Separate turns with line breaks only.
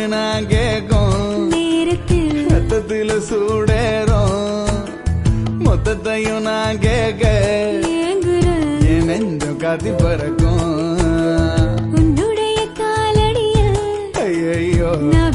நான் கேக்கும்
நேரத்தில்
ரத்தத்தில சூடேறும் மொத்தத்தையும் நான் கேட்க என் நெஞ்சம் காத்தி பறக்கும்
உன்னுடைய காலடிய
ஐயோ
நான்